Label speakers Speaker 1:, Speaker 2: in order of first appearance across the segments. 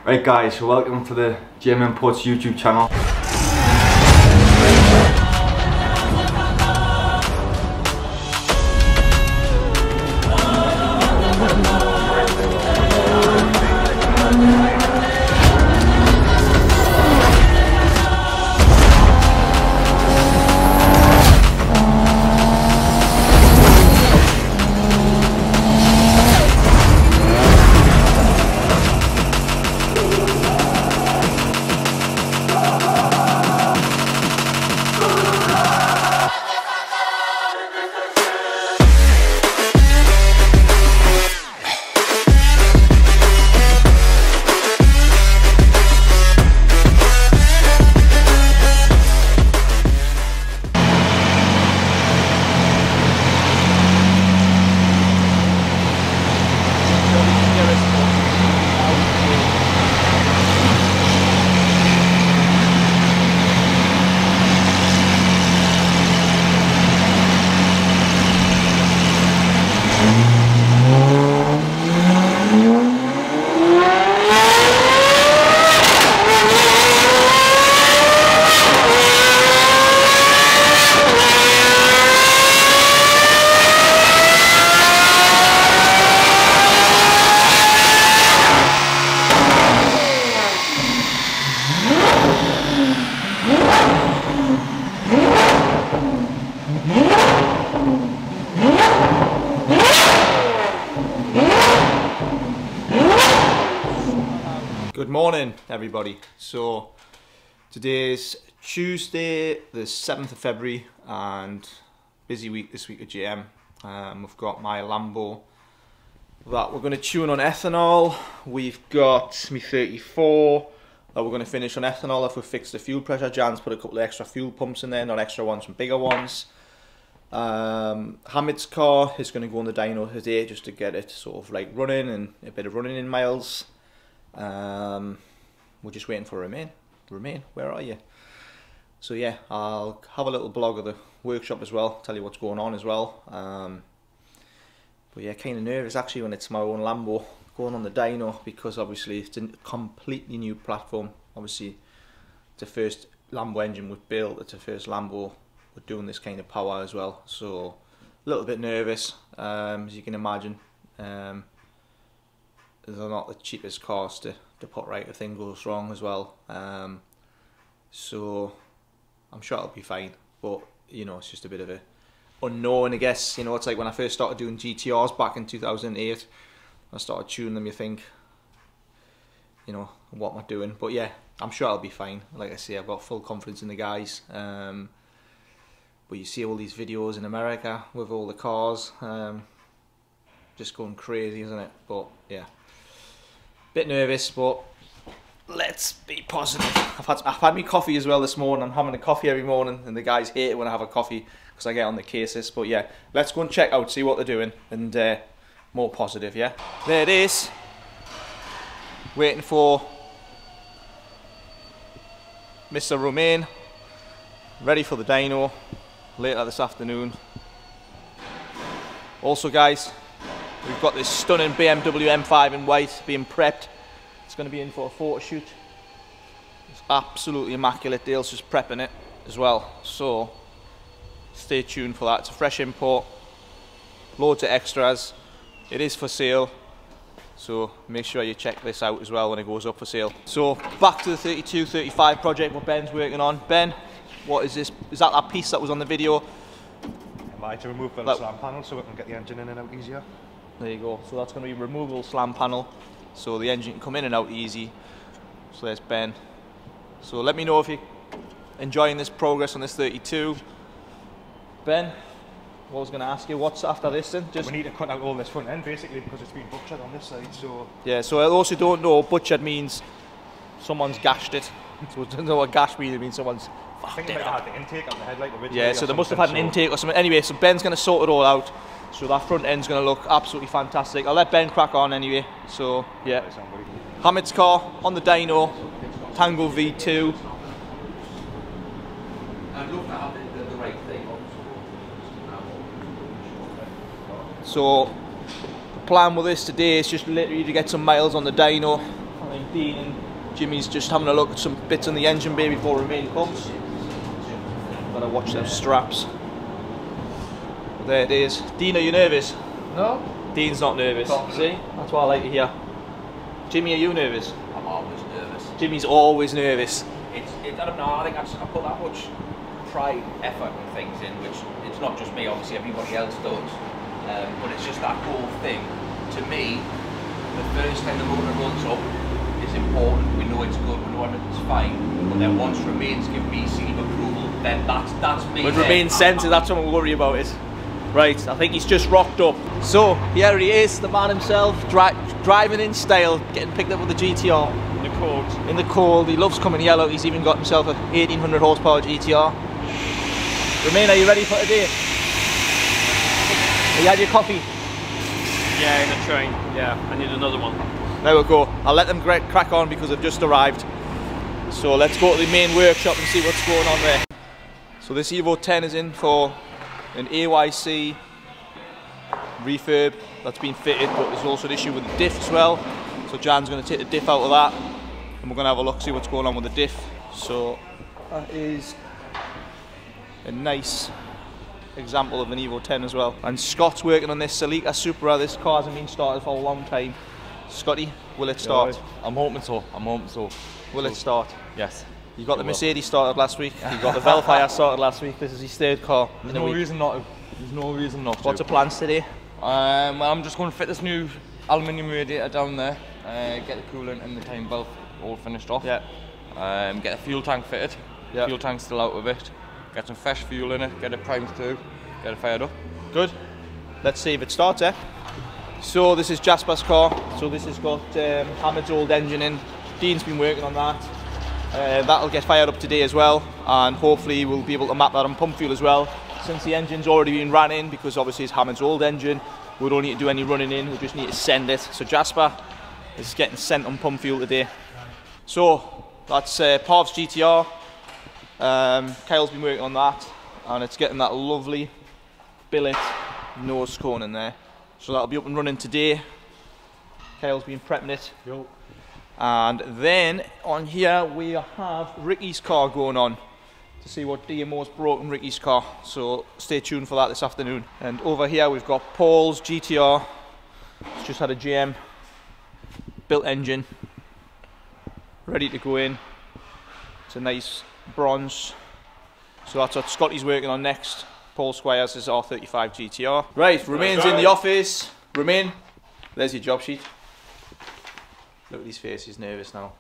Speaker 1: Right guys, so welcome to the Gym Imports YouTube channel.
Speaker 2: Good morning everybody. So today's Tuesday the 7th of February and busy week this week at GM. We've got my Lambo that we're going to tune on ethanol. We've got me 34 that we're going to finish on ethanol if we fix the fuel pressure. Jan's put a couple of extra fuel pumps in there, not extra ones, some bigger ones. Hamid's car is going to go on the dyno today just to get it sort of like running and a bit of running in miles. We're just waiting for Romain. Romain, where are you? So yeah, I'll have a little blog of the workshop as well, tell you what's going on as well. But yeah, kind of nervous actually when it's my own Lambo going on the dyno, because obviously it's a completely new platform. Obviously it's the first Lambo engine we've built, it's the first Lambo we're doing this kind of power as well, so a little bit nervous, as you can imagine. They're not the cheapest cars to put right if things goes wrong as well. So I'm sure it'll be fine, but you know, it's just a bit of a unknown, I guess. You know, it's like when I first started doing GTRs back in 2008, I started tuning them, you think, you know, what am I doing? But yeah, I'm sure I'll be fine. Like I say, I've got full confidence in the guys. But you see all these videos in America with all the cars, just going crazy, isn't it? But yeah, bit nervous, but let's be positive. I've had my coffee as well this morning. I'm having a coffee every morning, and the guys hate it when I have a coffee because I get on the cases. But yeah, let's go and check out, see what they're doing, and more positive. Yeah, there it is. Waiting for Mr. Romain, ready for the dyno later this afternoon. Also guys, we've got this stunning BMW M5 in white being prepped. It's going to be in for a photo shoot. It's absolutely immaculate. Dale's just prepping it as well, so stay tuned for that. It's a fresh import, loads of extras. It is for sale, so make sure you check this out as well when it goes up for sale. So back to the 32-35 project what Ben's working on. Ben, what is this? Is that piece that was on the video?
Speaker 3: I had to remove the slam panel so we can get the engine in and out easier.
Speaker 2: There you go. So that's going to be a removable slam panel, so the engine can come in and out easy. So there's Ben. So let me know if you're enjoying this progress on this 32. Ben, what I was going to ask you, what's after this then?
Speaker 3: We need to cut out all this front end basically because it's been butchered on this side. So
Speaker 2: yeah, so I also don't know, butchered means someone's gashed it. So I don't know what gash means, it means someone's fucked it up.
Speaker 3: Had the intake on the headlight originally.
Speaker 2: Yeah, so they must have had an intake or something. Anyway, so Ben's going to sort it all out. So that front end's going to look absolutely fantastic. I'll let Ben crack on anyway. So yeah, Hamid's car on the dyno, Tango V2. So the plan with this today is just literally to get some miles on the dyno. morning. Dean and Jimmy's just having a look at some bits on the engine bay before Romain comes. Gotta watch those straps. There it is. Dean, are you nervous?
Speaker 4: No.
Speaker 2: Dean's not nervous. See? That's what I like to hear. Jimmy, are you nervous?
Speaker 4: I'm always nervous.
Speaker 2: Jimmy's always nervous.
Speaker 4: I don't know, I think I put that much pride, effort and things in, which it's not just me, obviously everybody else does. But it's just that whole thing. To me, the first time the motor runs up is important. We know it's good, we know everything's fine. But then once Romain's given me seal of approval, then that's me.
Speaker 2: When Romain sends it, that's what we worry about it. Right, I think he's just rocked up. So, here he is, the man himself, driving in style, getting picked up with the GTR.
Speaker 5: In the cold.
Speaker 2: In the cold, he loves coming yellow, he's even got himself a 1800 horsepower GTR. Romain, are you ready for today? Have you had your coffee?
Speaker 5: Yeah, in the train. Yeah, I need another one.
Speaker 2: There we go. I'll let them crack on because they've just arrived. So let's go to the main workshop and see what's going on there. So this Evo 10 is in for an AYC refurb that's been fitted, but there's also an issue with the diff as well. So Jan's going to take the diff out of that and we're going to have a look, see what's going on with the diff. So that is a nice example of an Evo 10 as well. And Scott's working on this Celica Supra. This car hasn't been started for a long time. Scotty, will it start?
Speaker 6: I'm hoping so.
Speaker 2: Will it start?
Speaker 6: Yes.
Speaker 2: You got the Mercedes started last week. You got the Llf'S started last week. This is his third car.
Speaker 6: There's no reason not to. There's no reason not to.
Speaker 2: What's the plans today?
Speaker 6: Well, I'm just going to fit this new aluminium radiator down there. Get the coolant and the time belt all finished off.
Speaker 2: Yeah.
Speaker 6: Get the fuel tank fitted.
Speaker 2: Yeah.
Speaker 6: Fuel tank's still out of it. Get some fresh fuel in it. Get it primed through. Get it fired up.
Speaker 2: Good. Let's see if it starts, eh? So this is Jasper's car. So this has got Hamid's old engine in. Dean's been working on that. That'll get fired up today as well, and hopefully we'll be able to map that on pump fuel as well. Since the engine's already been ran in, because obviously it's Hamid's old engine, we don't need to do any running in, we just need to send it. So Jasper is getting sent on pump fuel today. So that's Parv's GTR. Kyle's been working on that, and it's getting that lovely billet nose cone in there. So that'll be up and running today. Kyle's been prepping it.
Speaker 3: Yo.
Speaker 2: And then on here we have Ricky's car going on to see what Dmo's broken Ricky's car. So stay tuned for that this afternoon. And over here we've got Paul's GTR. It's just had a GM built engine ready to go in. It's a nice bronze. So that's what Scotty's working on next. Paul Squires is R35 GTR. Right, Romain's in the office. Romain, there's your job sheet. Look at his face, he's nervous now.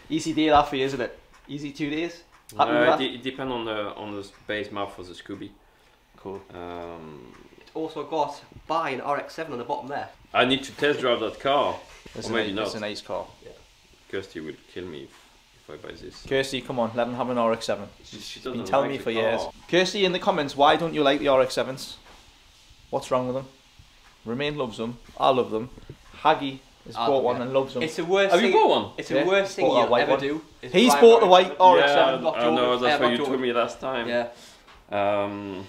Speaker 2: Easy day that for you, isn't it? Easy 2 days? Happy with that?
Speaker 5: It depends on the base map for the Scooby.
Speaker 2: Cool.
Speaker 7: It's also got buy an RX-7 on the bottom there.
Speaker 5: I need to test drive that car.
Speaker 2: It's
Speaker 5: or maybe not.
Speaker 2: It's a nice car.
Speaker 7: Yeah.
Speaker 5: Kirsty will kill me if I buy this.
Speaker 2: Kirsty, come on, let him have an RX-7.
Speaker 5: She
Speaker 2: She's
Speaker 5: doesn't
Speaker 2: been telling
Speaker 5: like
Speaker 2: me
Speaker 5: the
Speaker 2: for
Speaker 5: car.
Speaker 2: years. Kirsty, in the comments, why don't you like the RX-7s? What's wrong with them? Romain loves them. I love them. Haggy has bought one and loves them.
Speaker 7: It's the worst
Speaker 5: Have
Speaker 7: thing.
Speaker 5: you bought one?
Speaker 7: It's
Speaker 2: Yeah,
Speaker 7: the worst thing
Speaker 2: bought that
Speaker 7: you'll
Speaker 2: white
Speaker 7: ever
Speaker 2: one.
Speaker 7: do. Is
Speaker 2: He's
Speaker 7: drive
Speaker 2: bought the
Speaker 7: RX-7.
Speaker 2: white RX-7.
Speaker 5: Yeah,
Speaker 7: knocked
Speaker 5: I know,
Speaker 7: over,
Speaker 5: that's what you
Speaker 7: knocked
Speaker 5: told
Speaker 7: over.
Speaker 5: me last time.
Speaker 7: Yeah.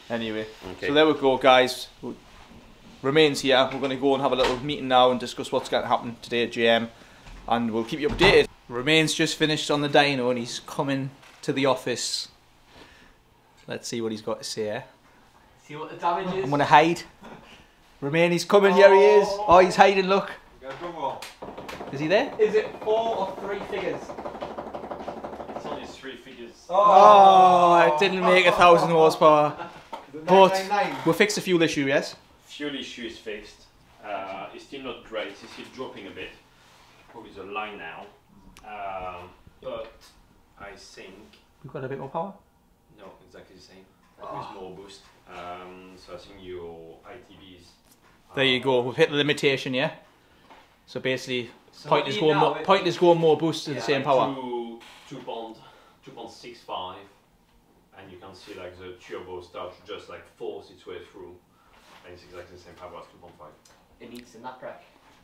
Speaker 2: Anyway,
Speaker 5: Okay.
Speaker 2: so there we go, guys. Romain's here. We're going to go and have a little meeting now and discuss what's going to happen today at GM, and we'll keep you updated. Romain's just finished on the dyno and he's coming to the office. Let's see what he's got to say. Eh?
Speaker 7: See what the damage is?
Speaker 2: I'm going to hide. Romain, he's coming. Here he is. Oh, he's hiding. Look. Is he there?
Speaker 7: Is it 4 or 3 figures?
Speaker 5: It's only 3 figures.
Speaker 2: Oh, it didn't make 1,000 horsepower. But we'll fix the fuel issue, yes?
Speaker 5: Fuel issue is fixed. It's still not great. It's still dropping a bit. Probably the line now. But I think
Speaker 2: We've got a bit more power.
Speaker 5: no, exactly the same. With more boost. So I think your ITBs.
Speaker 2: There you go. We've hit the limitation, yeah? So basically,
Speaker 7: So
Speaker 2: point
Speaker 7: what
Speaker 2: is
Speaker 7: do you
Speaker 2: going
Speaker 7: know?
Speaker 2: more, point is going more boost to the same power.
Speaker 5: 2.65, and you can see like the turbo starts to just like force its way through, and it's exactly the same power as 2.5.
Speaker 7: It needs the nut rack.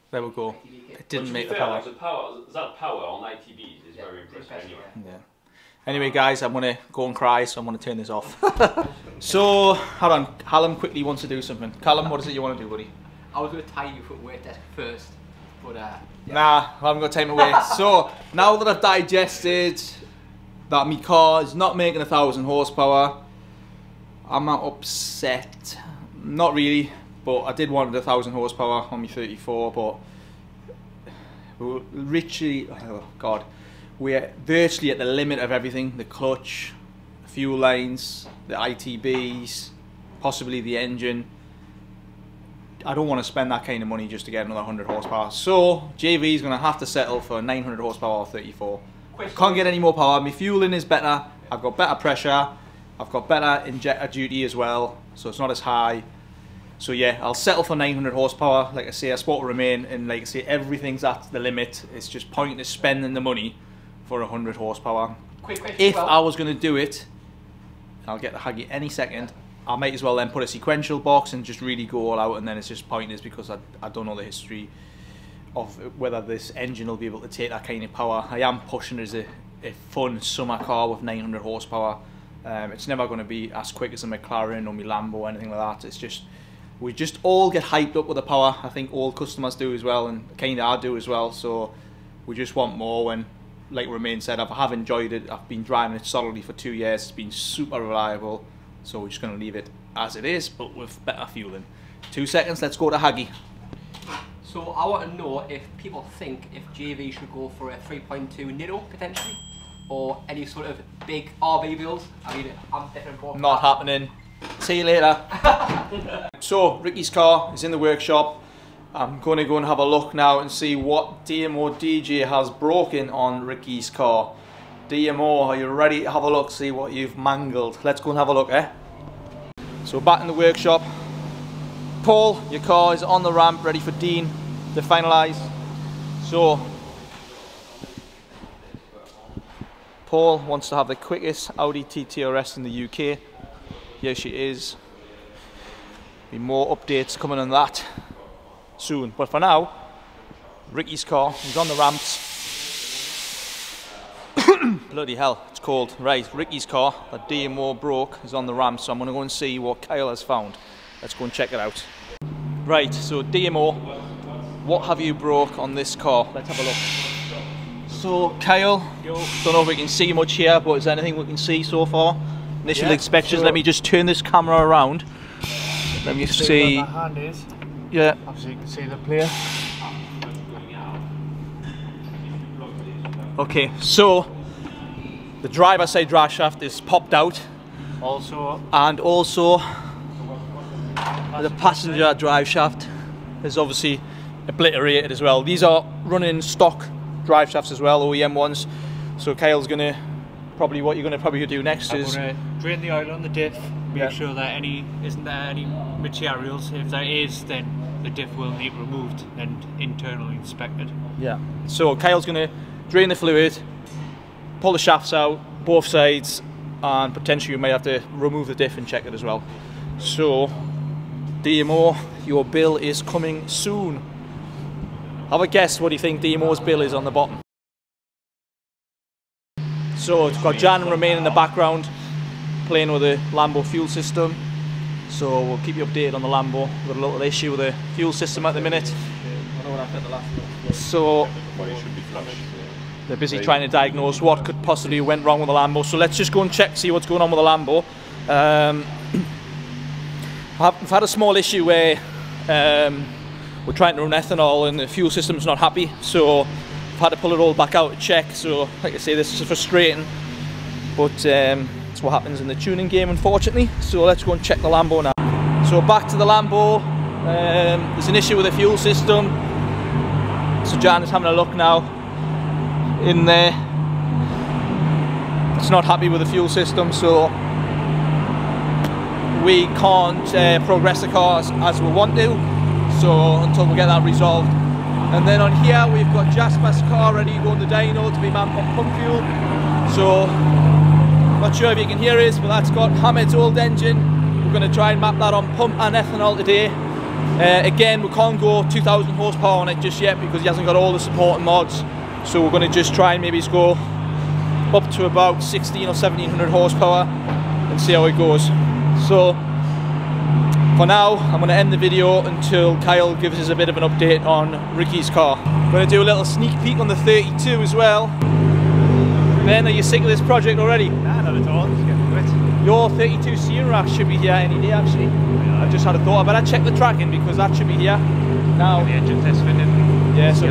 Speaker 2: There we go.
Speaker 7: ITB kit.
Speaker 2: It didn't
Speaker 5: But to
Speaker 2: make
Speaker 5: be
Speaker 2: the
Speaker 5: fair,
Speaker 2: power.
Speaker 5: like, that power on ITBs is very impressive
Speaker 7: impressive,
Speaker 5: anyway.
Speaker 2: Yeah. Anyway guys, I'm gonna go and cry, so I'm gonna turn this off. So, hold on, Callum quickly wants to do something. Callum, what is it you want to do, buddy?
Speaker 7: I was going to tie you for weight desk first, but yeah.
Speaker 2: Nah, I haven't got time to wait. So, now that I've digested that my car is not making 1,000 horsepower, I'm not upset. Not really, but I did want 1,000 horsepower on my 34, but we're literally, oh God, we're virtually at the limit of everything. The clutch, the fuel lines, the ITBs, possibly the engine. I don't want to spend that kind of money just to get another 100 horsepower. So JV is going to have to settle for 900 horsepower or 34. Can't get any more power. My fueling is better. I've got better pressure. I've got better injector duty as well, so it's not as high. So yeah, I'll settle for 900 horsepower. Like I say, I sport remain, and like I say, everything's at the limit. It's just pointless spending the money for 100 horsepower. If I was going to do it, I'll get the Huggy any second. I might as well then put a sequential box and just really go all out, and then it's just pointless because I don't know the history of whether this engine will be able to take that kind of power. I am pushing it as a fun summer car with 900 horsepower. It's never going to be as quick as a McLaren or my Lambo or anything like that. It's just, we just all get hyped up with the power. I think all customers do as well, and kind of I do as well. So we just want more. When, like Romain said, I have enjoyed it. I've been driving it solidly for 2 years. It's been super reliable. So we're just going to leave it as it is, but with better fueling. 2 seconds, let's go to Huggy.
Speaker 7: So I want to know if people think if JV should go for a 3.2 Nitto potentially, or any sort of big RV builds. I mean, I'm different.
Speaker 2: Not happening. See you later. So Ricky's car is in the workshop. I'm going to go and have a look now and see what Dmo Deejay has broken on Ricky's car. Dmo, are you ready to have a look, see what you've mangled? Let's go and have a look, eh? So back in the workshop. Paul, your car is on the ramp, ready for Dean to finalise. So, Paul wants to have the quickest Audi TTRS in the UK. Here she is. Be more updates coming on that soon. But for now, Ricky's car is on the ramps. Bloody hell, it's cold. Right, Ricky's car that Dmo broke is on the ramp, so I'm going to go and see what Kyle has found. Let's go and check it out. Right, so Dmo, what have you broke on this car? Let's have a look. So Kyle, don't know if we can see much here, but is there anything we can see so far? Initial inspections, so let me just turn this camera around. Let me see.
Speaker 3: Where my hand is.
Speaker 2: Yeah.
Speaker 3: Obviously you can see the player.
Speaker 2: Okay, so the driver's side drive shaft is popped out.
Speaker 3: Also,
Speaker 2: and also the passenger drive shaft is obviously obliterated as well. These are running stock drive shafts as well, OEM ones. So Kyle's gonna probably, what you're gonna probably do next is
Speaker 3: drain the oil on the diff, make sure that isn't there any materials. If there is, then the diff will need removed and internally inspected.
Speaker 2: Yeah. So Kyle's gonna drain the fluid, pull the shafts out, both sides, and potentially you may have to remove the diff and check it as well. So, Dmo, your bill is coming soon. Have a guess what do you think Dmo's bill is on the bottom. So it's got Jan and Romain in the background playing with the Lambo fuel system. So we'll keep you updated on the Lambo. We've got a little issue with the fuel system at the minute. So they're busy trying to diagnose what could possibly went wrong with the Lambo. So let's just go and check, see what's going on with the Lambo. We've had a small issue where we're trying to run ethanol and the fuel system's not happy. So I've had to pull it all back out to check. So like I say, this is frustrating, but it's what happens in the tuning game, unfortunately. So let's go and check the Lambo now. So back to the Lambo. There's an issue with the fuel system. So Jan is having a look now in there. It's not happy with the fuel system, so we can't progress the car as we want to, so until we get that resolved. And then on here we've got Jasper's car ready to go on the dyno to be mapped on pump fuel. So not sure if you can hear us, but that's got Hamid's old engine. We're going to try and map that on pump and ethanol today. Again, we can't go 2,000 horsepower on it just yet because he hasn't got all the supporting mods. So we're going to just try and maybe go up to about 16 or 1700 horsepower and see how it goes. So for now, I'm going to end the video until Kyle gives us a bit of an update on Ricky's car. I'm going to do a little sneak peek on the 32 as well. Ben, are you sick of this project already?
Speaker 3: Nah, not at all. Just get through it.
Speaker 2: Your 32 steering rack should be here any day actually. I just had a thought, I better check the tracking because that should be here now.
Speaker 3: The engine test fitted.
Speaker 2: Yeah, so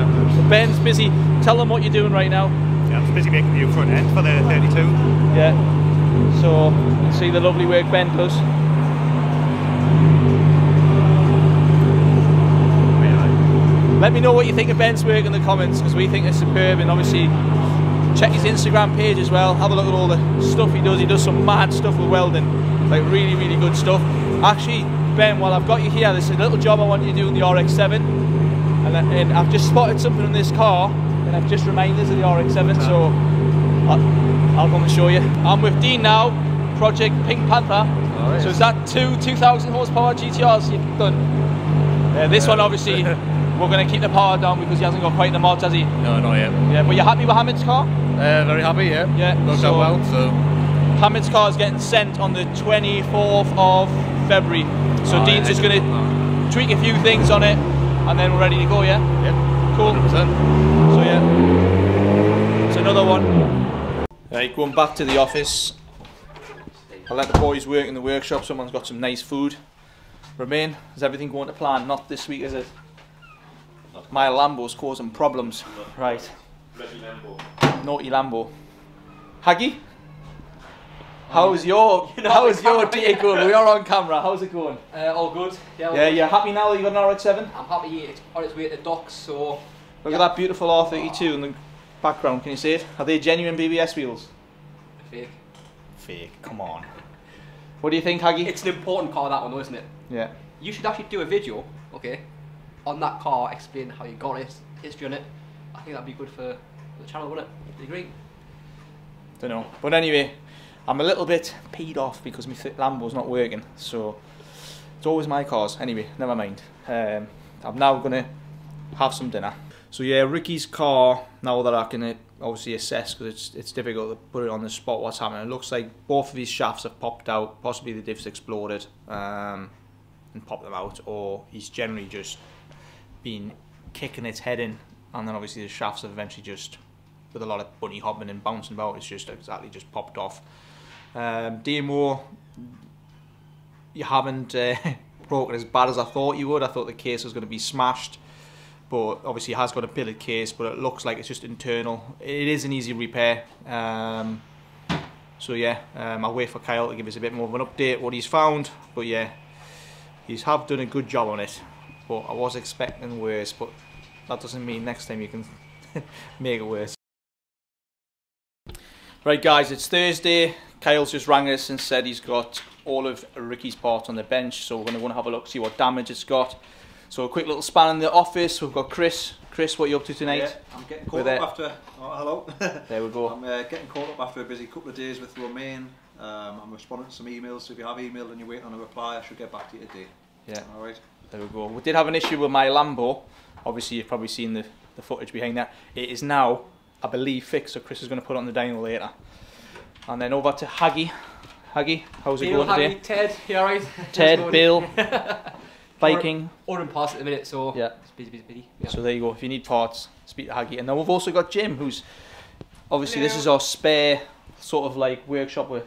Speaker 2: Ben's busy. Tell them what you're doing right now.
Speaker 3: Yeah, I'm just busy making the new front end for the 32.
Speaker 2: Yeah. So, see the lovely work Ben does. Let me know what you think of Ben's work in the comments because we think it's superb, and obviously check his Instagram page as well. Have a look at all the stuff he does. He does some mad stuff with welding, like really, really good stuff. Actually, Ben, while I've got you here, there's a little job I want you to do in the RX-7, and I've just spotted something in this car, and I've just reminded us of the RX-7, so I'll come and show you. I'm with Dean now, Project Pink Panther. Oh, yes. So is that two 2000 horsepower GTRs you've done? This one obviously. We're going to keep the power down because he hasn't got quite the mods, has he?
Speaker 8: No, not yet.
Speaker 2: Yeah, but you're happy with Hamid's car?
Speaker 8: Very happy, yeah.
Speaker 2: Yeah.
Speaker 8: Worked out well, so...
Speaker 2: Hamid's car is getting sent on the 24th of February. So Dean's just going to tweak a few things on it and then we're ready to go, yeah?
Speaker 8: Yep.
Speaker 2: Cool.
Speaker 8: 100%.
Speaker 2: So yeah, it's another one. Right, going back to the office. I'll let the boys work in the workshop. Someone's got some nice food. Romain, is everything going to plan? Not this week, is it? My Lambo's causing problems. Right. Naughty Lambo. Haggy? How's your day going? We are on camera. How's it going?
Speaker 7: All good.
Speaker 2: Yeah, you're happy now that you got an RX-7?
Speaker 7: I'm happy it's on its way to the docks, so...
Speaker 2: Look at that beautiful R32 in the background. Can you see it? Are they genuine BBS wheels?
Speaker 7: Fake.
Speaker 2: Fake, come on. What do you think, Haggy?
Speaker 7: It's an important car, that one, though, isn't it?
Speaker 2: Yeah.
Speaker 7: You should actually do a video, okay, on that car, explain how you got it, history on it. I think that'd be good for the channel, wouldn't it? Do you agree?
Speaker 2: Don't know. But anyway, I'm a little bit peed off because my Lambo's not working. So it's always my cars. Anyway, never mind. I'm now going to have some dinner. So yeah, Ricky's car, now that I can obviously assess, because it's difficult to put it on the spot what's happening. It looks like both of these shafts have popped out. Possibly the diff's exploded and popped them out. Or he's generally just been kicking its head in, and then obviously the shafts have eventually just, with a lot of bunny hopping and bouncing about, it's just exactly just popped off. Dmo, you haven't broken as bad as I thought you would. I thought the case was going to be smashed, but obviously it has got a billet case, but it looks like it's just internal. It is an easy repair. So yeah, I'll wait for Kyle to give us a bit more of an update what he's found, but yeah, he's have done a good job on it. But I was expecting worse, but that doesn't mean next time you can make it worse. Right guys, it's Thursday. Kyle's just rang us and said he's got all of Ricky's parts on the bench, so we're going to go and have a look, see what damage it's got. So a quick little span in the office. We've got Chris. Chris, what are you up to tonight?
Speaker 9: Yeah, I'm getting caught up after... Oh, hello.
Speaker 2: There we go.
Speaker 9: I'm getting caught up after a busy couple of days with Romain. I'm responding to some emails, so if you have emailed and you're waiting on a reply, I should get back to you today.
Speaker 2: Yeah.
Speaker 9: Alright.
Speaker 2: There we go. We did have an issue with my Lambo. Obviously you've probably seen the footage behind that. It is now, I believe, fixed, so Chris is going to put it on the dyno later. And then over to Haggy. Haggy, how's it going today?
Speaker 7: Ted, you alright?
Speaker 2: Ted, Bill, Viking.
Speaker 7: Ordering parts at the minute, so
Speaker 2: yeah.
Speaker 7: It's busy. Yeah.
Speaker 2: So there you go. If you need parts, speak to Haggy. And then we've also got Jim, who's obviously this is our spare sort of like workshop where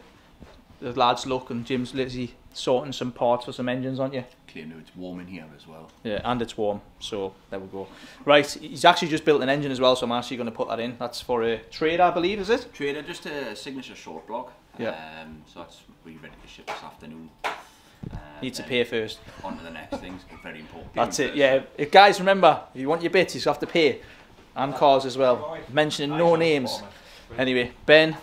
Speaker 2: the lads look, and Jim's literally sorting some parts for some engines, aren't you?
Speaker 8: Claim it's warm in here as well.
Speaker 2: Yeah, and it's warm, so there we go. Right, he's actually just built an engine as well, so I'm actually going to put that in. That's for a trader, I believe, is it?
Speaker 8: Trader, just a signature short block.
Speaker 2: Yeah.
Speaker 8: So that's we're ready to ship this afternoon.
Speaker 2: Need to pay first.
Speaker 8: On to the next things, very important.
Speaker 2: That's it, yeah. If, guys, remember, if you want your bits, you have to pay. And cars as well. Mentioning no names. Anyway, Ben,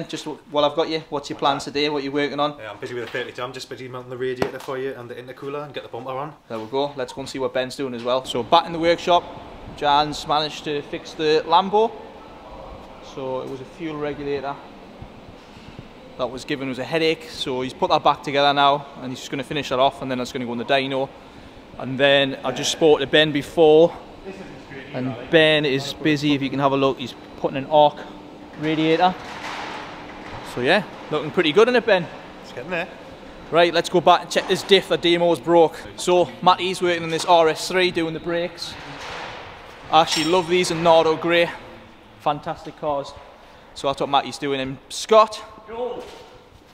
Speaker 2: just while I've got you, what's your plans today? What are you working on?
Speaker 10: Yeah, I'm busy with the 32. I'm just busy mounting the radiator for you and the intercooler and get the bumper on.
Speaker 2: There we go. Let's go and see what Ben's doing as well. So back in the workshop, Jan's managed to fix the Lambo. So it was a fuel regulator that was giving us a headache. So he's put that back together now, and he's just going to finish that off, and then it's going to go in the dyno. And then I just spoke to Ben before, and Ben is busy. If you can have a look, he's putting an arc radiator. So yeah, looking pretty good in it, Ben.
Speaker 10: It's getting there.
Speaker 2: Right, let's go back and check this diff that Dmo's broke. So Matty's working on this RS3 doing the brakes. I actually love these in Nardo Grey. Fantastic cars. So that's what Matty's doing. And Scott,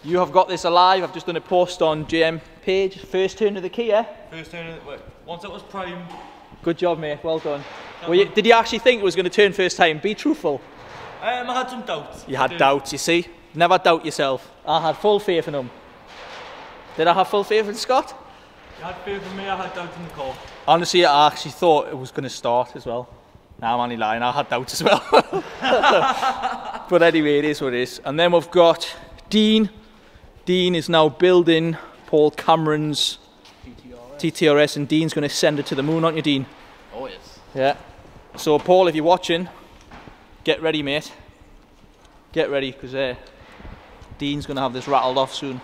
Speaker 2: you have got this alive. I've just done a post on GM page. First turn of the key, eh?
Speaker 6: First turn of the, once it was primed.
Speaker 2: Good job, mate. Well done. Well, did you actually think it was going to turn first time? Be truthful.
Speaker 6: I had some doubts.
Speaker 2: You had doubts, you see. Never doubt yourself. I had full faith in him. Did I have full faith in Scott?
Speaker 6: You had faith in me, I had doubts in the car.
Speaker 2: Honestly, I actually thought it was going to start as well. Nah, I'm only lying, I had doubts as well. But anyway, it is what it is. And then we've got Dean. Dean is now building Paul Cameron's TTRS, and Dean's going to send it to the moon, aren't you, Dean?
Speaker 8: Oh yes.
Speaker 2: Yeah. So Paul, if you're watching, get ready, mate. Get ready, because Dean's going to have this rattled off soon.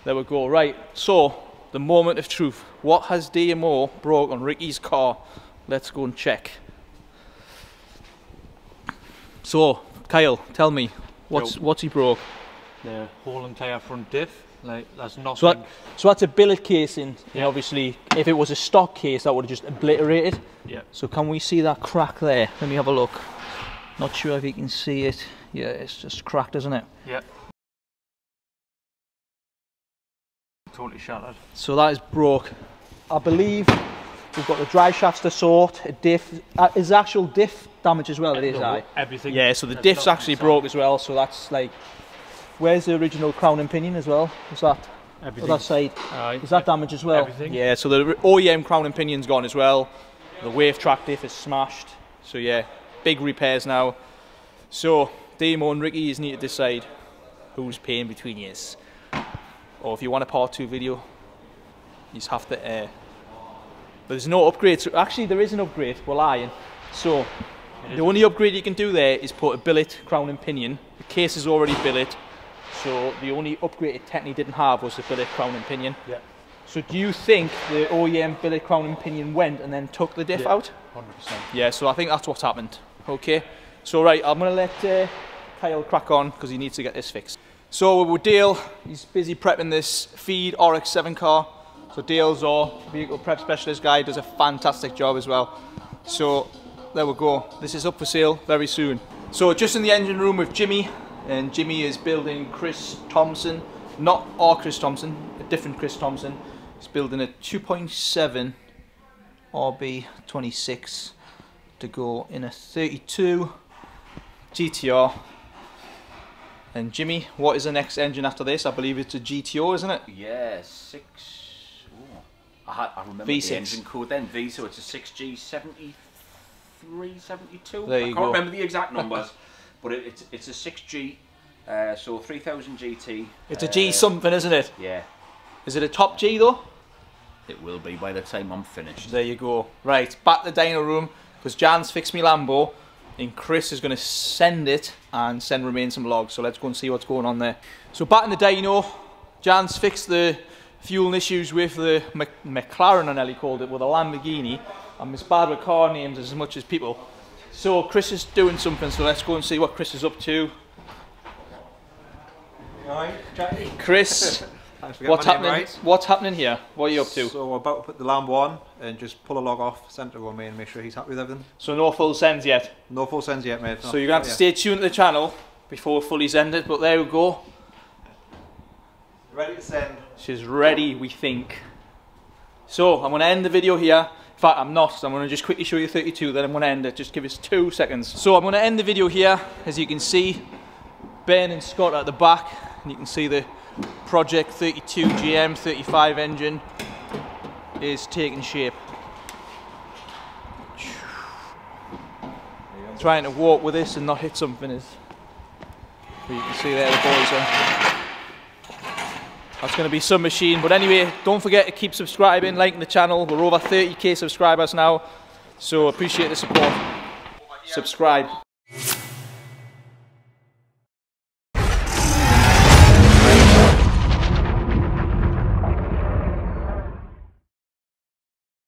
Speaker 2: There we go. Right, so the moment of truth. What has Dmo broke on Ricky's car? Let's go and check. So, Kyle, tell me, what's he broke?
Speaker 3: The whole entire front diff, like that's nothing.
Speaker 2: So that's a billet casing, and obviously if it was a stock case that would have just obliterated.
Speaker 3: Yeah.
Speaker 2: So can we see that crack there? Let me have a look. Not sure if you can see it. Yeah, it's just cracked, isn't it?
Speaker 3: Yeah. Totally shattered.
Speaker 2: So that is broke. I believe we've got the drive shafts to sort, a diff. Is actual diff damage as well? It is, aye.
Speaker 3: Everything.
Speaker 2: Yeah, so the diff's actually broke as well, so that's like... Where's the original crown and pinion as well? Is that...
Speaker 3: Everything.
Speaker 2: Other side. Is that damage as well?
Speaker 3: Everything.
Speaker 2: Yeah, so the OEM crown and pinion's gone as well. The wave track diff is smashed. So yeah, big repairs now. So, Dmo and Ricky, you need to decide who's paying between yous. Or if you want a part 2 video, you just have to... There's no upgrade. So actually, there is an upgrade. We're lying. So, the only upgrade you can do there is put a billet, crown and pinion. The case is already billet. So, the only upgrade it technically didn't have was the billet, crown and pinion.
Speaker 3: Yeah.
Speaker 2: So, do you think the OEM billet, crown and pinion went and then took the diff out?
Speaker 3: 100%.
Speaker 2: Yeah, so I think that's what's happened. Okay. So, right, I'm going to let Kyle crack on because he needs to get this fixed. So with Dale, he's busy prepping this feed RX-7 car. So Dale's our vehicle prep specialist guy, does a fantastic job as well. So there we go. This is up for sale very soon. So just in the engine room with Jimmy, and Jimmy is building Chris Thompson, not our Chris Thompson, a different Chris Thompson. He's building a 2.7 RB26 to go in a 32 GTR. And Jimmy, what is the next engine after this? I believe it's a GTO, isn't it?
Speaker 8: Yeah, 6. Ooh. I remember
Speaker 2: V6.
Speaker 8: the engine code then. V, so it's a 6G73, 72.
Speaker 2: There you
Speaker 8: I can't
Speaker 2: go.
Speaker 8: remember the exact numbers, but it's a 6G, so 3000 GT.
Speaker 2: It's a G something, isn't it?
Speaker 8: Yeah.
Speaker 2: Is it a top G though?
Speaker 8: It will be by the time I'm finished.
Speaker 2: There you go. Right, back to the dyno room, because Jan's fixed me Lambo, and Chris is going to send it and send Romain some logs. So let's go and see what's going on there. So back in the dyno, Jan's fixed the fueling issues with the McLaren, I nearly called it, with a Lamborghini. I'm as bad with car names as much as people. So Chris is doing something, so let's go and see what Chris is up to. Chris, what's happening? Right? What's happening here? What are you up to?
Speaker 9: So we're about to put the Lambo on and just pull a log off, send it to Romain, make sure he's happy with everything.
Speaker 2: So no full sends yet?
Speaker 9: No full sends yet, mate.
Speaker 2: So you're going to have to stay tuned to the channel before we fully send it, but there we go.
Speaker 9: Ready to send.
Speaker 2: She's ready, we think. So I'm going to end the video here. In fact, I'm not, so I'm going to just quickly show you 32, then I'm going to end it. Just give us 2 seconds. So I'm going to end the video here. As you can see, Ben and Scott at the back, and you can see the Project 32 GM 35 engine is taking shape. Trying to walk with this and not hit something is. But you can see there the boys are. That's going to be some machine. But anyway, don't forget to keep subscribing, liking the channel. We're over 30k subscribers now, so appreciate the support. Subscribe.